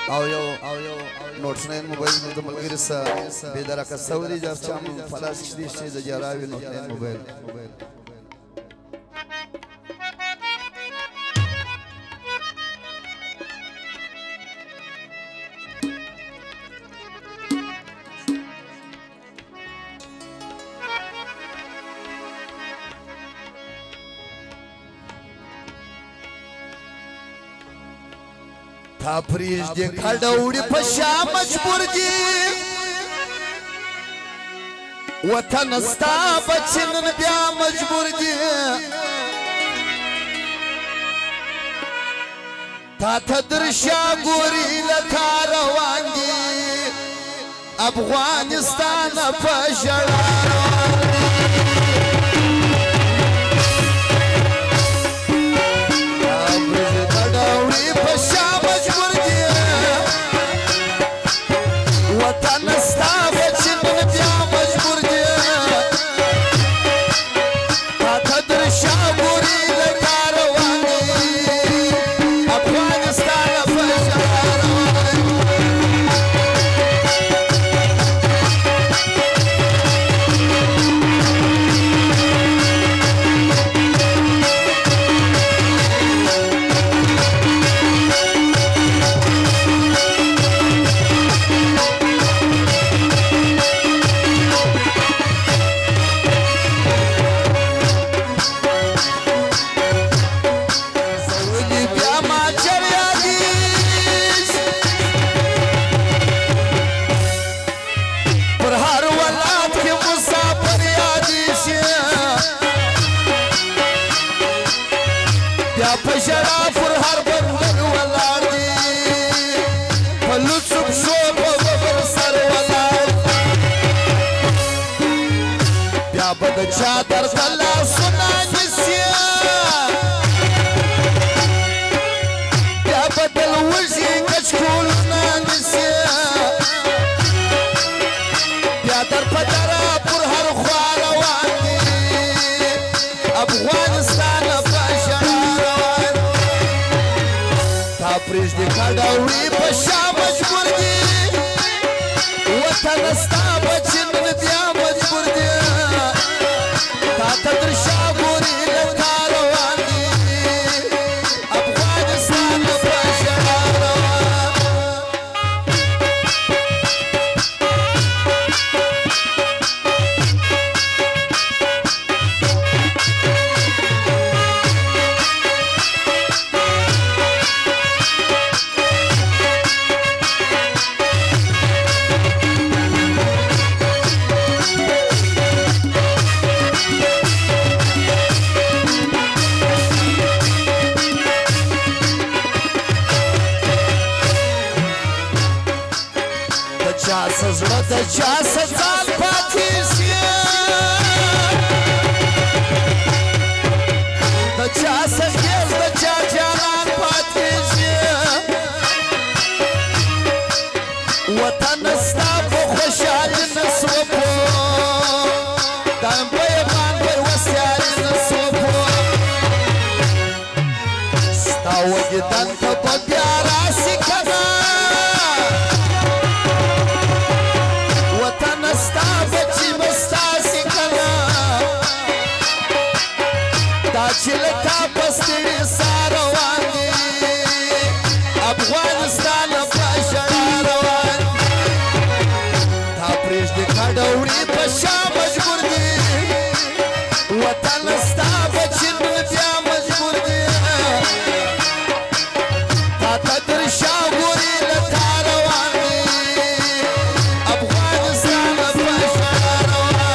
او نوټس نه موبایل د ملګری سره به درکه سعودي جاب چا فلاس دې شي د جراوي نوټ نه موبایل تفریج دې کډوړي په شام مجبور دي وطن ستا بچنن بیا مجبور دي تا ته درشا ګوري لکه روان دي افغانستان په ژړا चादर तला सुना जिसिया क्या बदल उसी कचकूल ना जिसिया क्या दर पदरा पुर हर ख्वारा वादी अफगानिस्तान पशरार तापरिश दिखा डाउरी पशा मजबूर दी वतन स्ता बचिन दिया मजबूर दी तदृशा गोरी लता रवानी Afghanistan the just a thought partition the just a yes the jajaran partition watan sta po khoshal naswo dan boy man boy wasyal naswo sta wajdan ka pyara sikana Chilka बस्ती सारवानी अफगानिस्तान पशरारवान थापरिश दिखा डौरी पशा मजबूर दी वतन स्ता बचिन दिया मजबूर दी ताता दर्शा गोरी लता रवानी अफगानिस्तान पशरारवान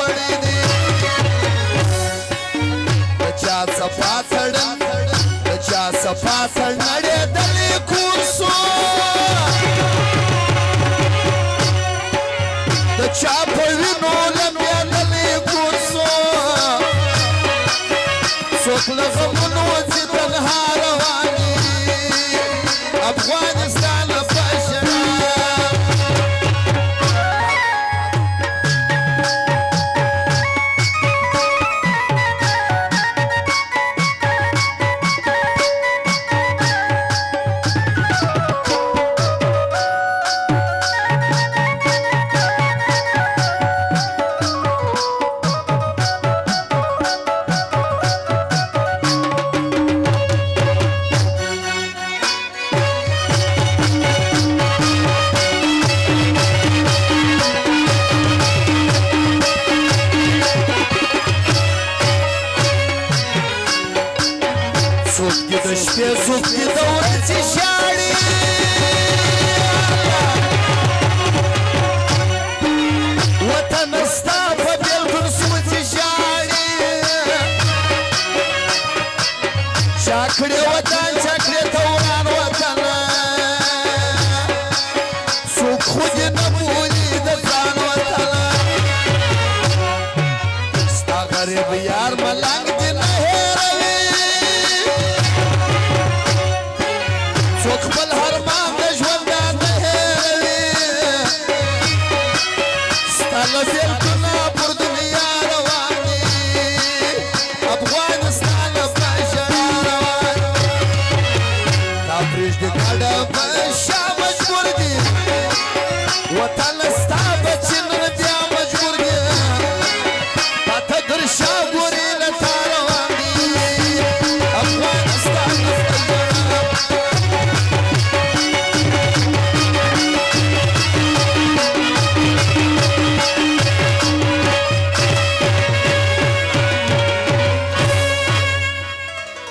وړي دي د چا صفا تړل د چا صفا تړ نړېدلې کور سو د چا په وینو لمبېدلې کور سو څوک له غمونو چې تنها روان دي افغانستان په شراب شپې څوک دي د ورځې ژاړي وطن ستا په بېلګون سوځي ژاړي چا کړې وطن چا کړې ته وران وطن څوک خو دې نه بولي د ځان وطن ستا غریب یار ملنګ دې نه هېروي څوک خپل هرمان د ژوند نه هېروي ستا له بېلتونه پر دنیا روان دي افغانستان په ژړا روان دا پرېږدي ګاډه په شا مجبور دي وطن ستا